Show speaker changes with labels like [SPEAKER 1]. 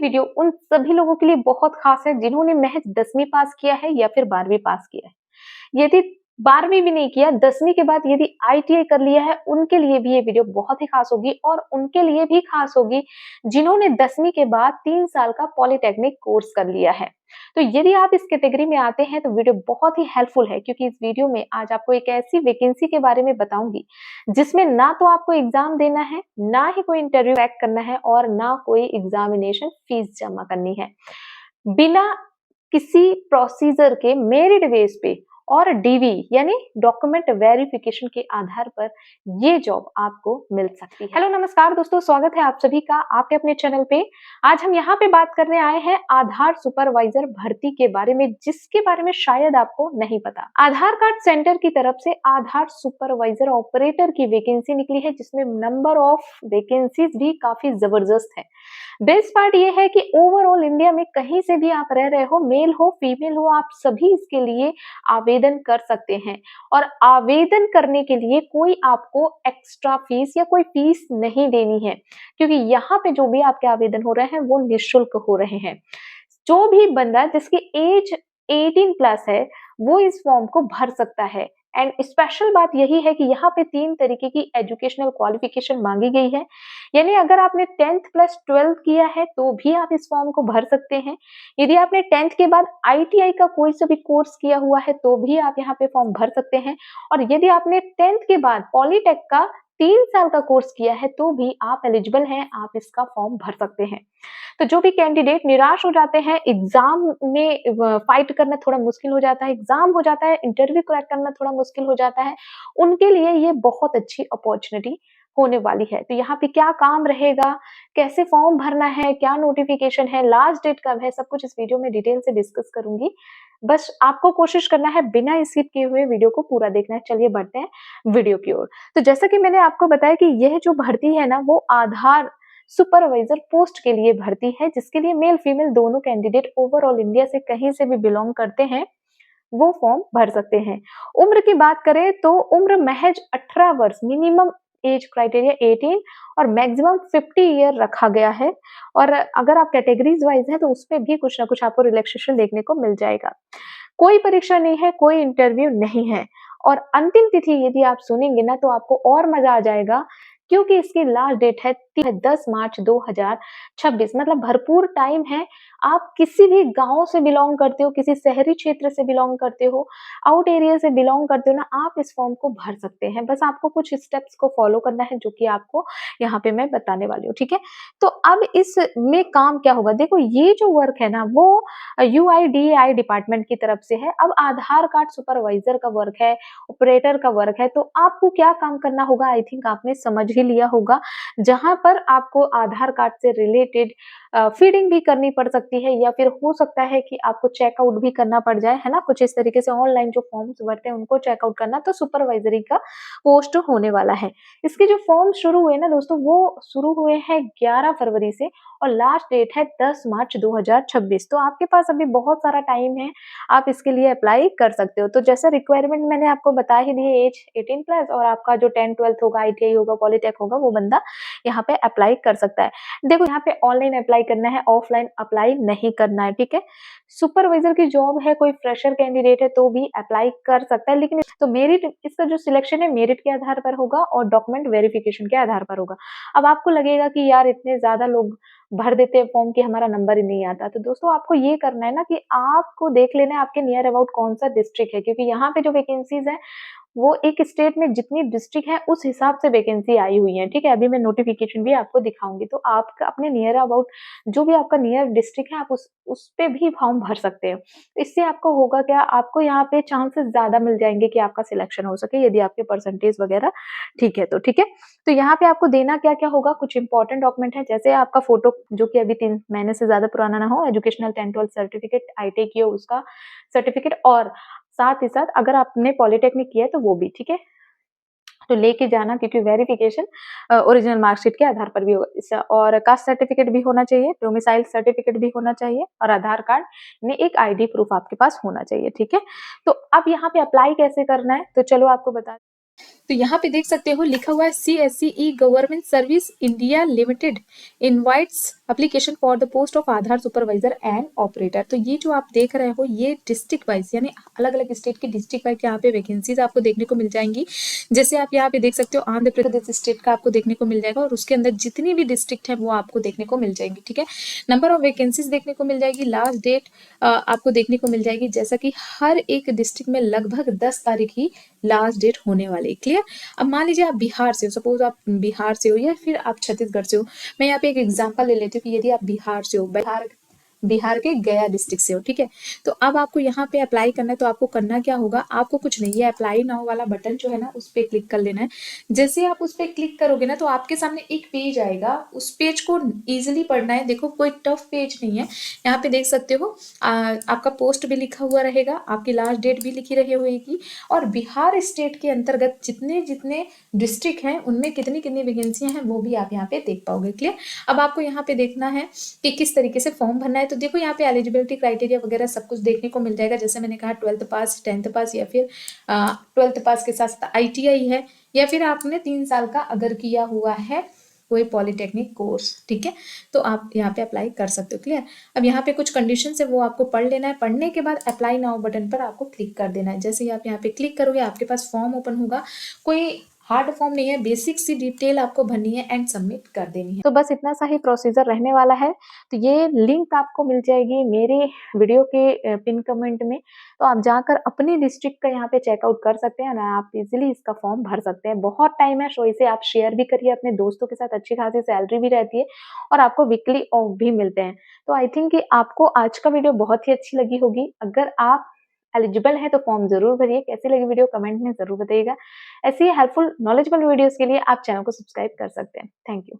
[SPEAKER 1] Video उन सभी लोगों के लिए बहुत खास है जिन्होंने महज 10वीं पास किया है या फिर 12वीं पास किया है। यदि 12वीं भी नहीं किया, 10वीं के बाद यदि आईटीआई कर लिया है, उनके लिए भी ये वीडियो बहुत ही खास होगी और उनके लिए भी खास होगी जिन्होंने 10वीं के बाद 3 साल का पॉलिटेक्निक कोर्स कर लिया है। तो यदि आप इस कैटेगरी में आते हैं तो वीडियो बहुत ही हेल्पफुल है, क्योंकि इस वीडियो में आज आपको एक ऐसी वैकेंसी के बारे में बताऊंगी जिसमें ना तो आपको एग्जाम देना है, ना ही कोई इंटरव्यू क्रैक करना है और ना कोई एग्जामिनेशन फीस जमा करनी है। बिना किसी प्रोसीजर के मेरिट बेस पे और डीवी यानी डॉक्यूमेंट वेरिफिकेशन के आधार पर ये जॉब आपको मिल सकती है। हेलो नमस्कार दोस्तों, स्वागत है आप सभी का आपके अपने चैनल पे। आज हम यहाँ पे बात करने आए हैं आधार सुपरवाइजर भर्ती के बारे में, जिसके बारे में शायद आपको नहीं पता। आधार कार्ड सेंटर की तरफ से आधार सुपरवाइजर ऑपरेटर की वैकेंसी निकली है, जिसमें नंबर ऑफ वैकेंसीज भी काफी जबरदस्त है। बेस्ट पार्ट ये है कि ओवरऑल इंडिया में कहीं से भी आप रह रहे हो, मेल हो फीमेल हो, आप सभी इसके लिए आवेदन कर सकते हैं। और आवेदन करने के लिए कोई आपको एक्स्ट्रा फीस या कोई फीस नहीं देनी है, क्योंकि यहाँ पे जो भी आपके आवेदन हो रहे हैं वो निःशुल्क हो रहे हैं। जो भी बंदा जिसकी एज 18 प्लस है वो इस फॉर्म को भर सकता है। एंड स्पेशल बात यही है कि यहाँ पे 3 तरीके की एजुकेशनल क्वालिफिकेशन मांगी गई है, यानी अगर आपने 10th प्लस 12th किया है तो भी आप इस फॉर्म को भर सकते हैं। यदि आपने 10th के बाद आईटीआई का कोई सा भी कोर्स किया हुआ है तो भी आप यहाँ पे फॉर्म भर सकते हैं। और यदि आपने 10th के बाद पॉलिटेक का 3 साल का कोर्स किया है तो भी आप एलिजिबल हैं, आप इसका फॉर्म भर सकते हैं। तो जो भी कैंडिडेट निराश हो जाते हैं, एग्जाम में फाइट करना थोड़ा मुश्किल हो जाता है, एग्जाम हो जाता है, इंटरव्यू क्रैक करना थोड़ा मुश्किल हो जाता है, उनके लिए ये बहुत अच्छी अपॉर्चुनिटी होने वाली है। तो यहाँ पे क्या काम रहेगा, कैसे फॉर्म भरना है, क्या नोटिफिकेशन है, लास्ट डेट कब है, सब कुछ इस वीडियो में डिटेल से डिस्कस करूंगी। बस आपको कोशिश करना है बिना स्किप किए हुए वीडियो को पूरा देखना है। चलिए बढ़ते हैं वीडियो की ओर। तो जैसा कि मैंने आपको बताया कि यह जो भर्ती है ना, वो आधार सुपरवाइजर पोस्ट के लिए भर्ती है, जिसके लिए मेल फीमेल दोनों कैंडिडेट ओवरऑल इंडिया से कहीं से भी बिलोंग करते हैं वो फॉर्म भर सकते हैं। उम्र की बात करें तो उम्र महज 18 वर्ष, मिनिमम एज क्राइटेरिया 18 और मैक्सिमम 50 ईयर रखा गया है। और अगर आप कैटेगरीज वाइज है तो उसमें भी कुछ ना कुछ आपको रिलैक्सेशन देखने को मिल जाएगा। कोई परीक्षा नहीं है, कोई इंटरव्यू नहीं है। और अंतिम तिथि यदि आप सुनेंगे ना तो आपको और मजा आ जाएगा, क्योंकि इसकी लास्ट डेट है 10 मार्च 2026, मतलब भरपूर टाइम है। आप किसी भी गांव से बिलोंग करते हो, किसी शहरी क्षेत्र से बिलोंग करते हो, आउट एरिया से बिलोंग करते हो ना, आप इस फॉर्म को भर सकते हैं। बस आपको कुछ स्टेप्स को फॉलो करना है, जो कि आपको यहाँ पे मैं बताने वाली हूँ, ठीक है। तो अब इसमें काम क्या होगा, देखो ये जो वर्क है ना वो यूआईडीएआई डिपार्टमेंट की तरफ से है। अब आधार कार्ड सुपरवाइजर का वर्क है, ऑपरेटर का वर्क है, तो आपको क्या काम करना होगा, आई थिंक आपने समझ ही लिया होगा। जहां पर आपको आधार कार्ड से रिलेटेड फीडिंग भी करनी पड़ सकती है, या फिर हो सकता है कि आपको चेकआउट भी करना पड़ जाए, है ना। कुछ इस तरीके से ऑनलाइन जो फॉर्म्स भरते हैं उनको चेकआउट करना, तो सुपरवाइजरी का पोस्ट होने वाला है। इसके जो फॉर्म शुरू हुए ना दोस्तों, वो शुरू हुए हैं 11 फरवरी से और लास्ट डेट है 10 मार्च 2026। तो आपके पास अभी बहुत सारा टाइम है, आप इसके लिए अप्लाई कर सकते हो। तो जैसा रिक्वायरमेंट मैंने आपको बता ही दी है, एज 18 प्लस और आपका जो 10 12th होगा, आईटीआई होगा, पॉलिटेक होगा, वो बंदा यहाँ पे अप्लाई कर सकता है। देखो यहाँ पे ऑनलाइन अप्लाई करना है, ऑफलाइन अप्लाई नहीं करना है, ठीक है। सुपरवाइजर की जॉब है, कोई फ्रेशर कैंडिडेट है तो भी अप्लाई कर सकता है, लेकिन तो मेरिट, इसका जो सिलेक्शन है मेरिट के आधार पर होगा और डॉक्यूमेंट वेरिफिकेशन के आधार पर होगा। अब आपको लगेगा कि यार इतने ज्यादा लोग भर देते हैं फॉर्म कि हमारा नंबर ही नहीं आता, तो दोस्तों आपको ये करना है ना कि आपको देख लेना है आपके नियर अबाउट कौन सा डिस्ट्रिक्ट है, क्योंकि यहाँ पे जो वैकेंसीज है वो एक स्टेट में जितनी डिस्ट्रिक्ट है उस हिसाब से वैकेंसी आई हुई है, ठीक है। अभी मैं नोटिफिकेशन भी आपको दिखाऊंगी, तो आप अपने नियर अबाउट जो भी आपका नियर डिस्ट्रिक्ट है आप उस पे भी फॉर्म भर सकते हो। इससे आपको होगा क्या, आपको यहाँ पे चांसेस ज्यादा मिल जाएंगे कि आपका सिलेक्शन हो सके, यदि आपके परसेंटेज वगैरह ठीक है तो, ठीक है। तो यहाँ पे आपको देना क्या क्या होगा, कुछ इंपॉर्टेंट डॉक्यूमेंट है, जैसे आपका फोटो जो कि अभी 3 महीने से ज्यादा पुराना ना हो, एजुकेशनल 10 12 सर्टिफिकेट, आईटीआई की हो उसका सर्टिफिकेट, और साथ ही साथ अगर आपने पॉलिटेक्निक किया है तो वो भी, ठीक है, तो लेके जाना, क्योंकि वेरिफिकेशन ओरिजिनल मार्कशीट के आधार पर भी होगा। और कास्ट सर्टिफिकेट भी होना चाहिए, डोमिसाइल सर्टिफिकेट भी होना चाहिए, और आधार कार्ड में एक आईडी प्रूफ आपके पास होना चाहिए, ठीक है। तो अब यहाँ पे अप्लाई कैसे करना है तो चलो आपको बता।
[SPEAKER 2] तो यहाँ पे देख सकते हो लिखा हुआ है CSCE government service India limited invites application for the post of Aadhaar supervisor and operator. तो ये जो आप देख रहे हो ये डिस्ट्रिक्ट वाइज यानी अलग अलग स्टेट के डिस्ट्रिक्ट वाइज यहाँ पे वैकेंसीज आपको देखने को मिल जाएंगी। जैसे आप यहाँ पे देख सकते हो आंध्र प्रदेश स्टेट का आपको देखने को मिल जाएगा और उसके अंदर जितनी भी डिस्ट्रिक्ट है वो आपको देखने को मिल जाएंगी। ठीक है, नंबर ऑफ वैकेंसीज देखने को मिल जाएगी, लास्ट डेट आपको देखने को मिल जाएगी, जैसा कि हर एक डिस्ट्रिक्ट में लगभग 10 तारीख ही लास्ट डेट होने वाली। क्लियर। अब मान लीजिए आप बिहार से हो, सपोज आप बिहार से हो या फिर आप छत्तीसगढ़ से हो। मैं यहाँ पे एक एग्जांपल ले लेती हूँ कि यदि आप बिहार से हो, बिहार के गया डिस्ट्रिक्ट से हो। ठीक है, तो अब आपको यहाँ पे अप्लाई करना है। तो आपको करना क्या होगा, आपको कुछ नहीं, ये अप्लाई नाउ वाला बटन जो है ना उस पर क्लिक कर लेना है। जैसे आप उस पर क्लिक करोगे ना तो आपके सामने एक पेज आएगा, उस पेज को इजिली पढ़ना है। देखो कोई टफ पेज नहीं है, यहाँ पे देख सकते हो आपका पोस्ट भी लिखा हुआ रहेगा, आपकी लास्ट डेट भी लिखी रही होगी और बिहार स्टेट के अंतर्गत जितने जितने डिस्ट्रिक्ट हैं उनमें कितनी कितनी वैकेंसियां हैं वो भी आप यहाँ पे देख पाओगे। क्लियर। अब आपको यहाँ पे देखना है कि किस तरीके से फॉर्म भरना है। तो देखो यहाँ पे एलिजिबिलिटी क्राइटेरिया वगैरह सब कुछ देखने को मिल जाएगा। जैसे मैंने कहा 12th पास, 10th पास या फिर 12th पास के साथ साथ ITI है या फिर आपने 3 साल का अगर किया हुआ है कोई पॉलिटेक्निक कोर्स। ठीक है, तो आप यहाँ पे अप्लाई कर सकते हो। क्लियर। अब यहाँ पे कुछ कंडीशन है वो आपको पढ़ लेना है, पढ़ने के बाद अप्लाई नाउ बटन पर आपको क्लिक कर देना है। जैसे ही आप यहाँ पे क्लिक करोगे आपके पास फॉर्म ओपन होगा, कोई हार्ड फॉर्म नहीं है, बेसिक सी डिटेल आपको भरनी है एंड सबमिट कर देनी है।
[SPEAKER 1] तो बस इतना सा ही प्रोसीजर रहने वाला है। तो ये लिंक आपको मिल जाएगी मेरे वीडियो के पिन कमेंट में, तो आप जाकर अपनी डिस्ट्रिक्ट का यहाँ पे चेकआउट कर सकते हैं ना, आप इजीली इसका फॉर्म भर सकते हैं। बहुत टाइम है, सो इसे आप शेयर भी करिए अपने दोस्तों के साथ, अच्छी खासी सैलरी भी रहती है और आपको वीकली ऑफ भी मिलते हैं। तो आई थिंक कि आपको आज का वीडियो बहुत ही अच्छी लगी होगी। अगर आप एलिजिबल है तो फॉर्म जरूर भरिए। कैसी लगी वीडियो कमेंट में जरूर बताइएगा। ऐसी हेल्पफुल नॉलेजेबल वीडियोस के लिए आप चैनल को सब्सक्राइब कर सकते हैं। Thank you.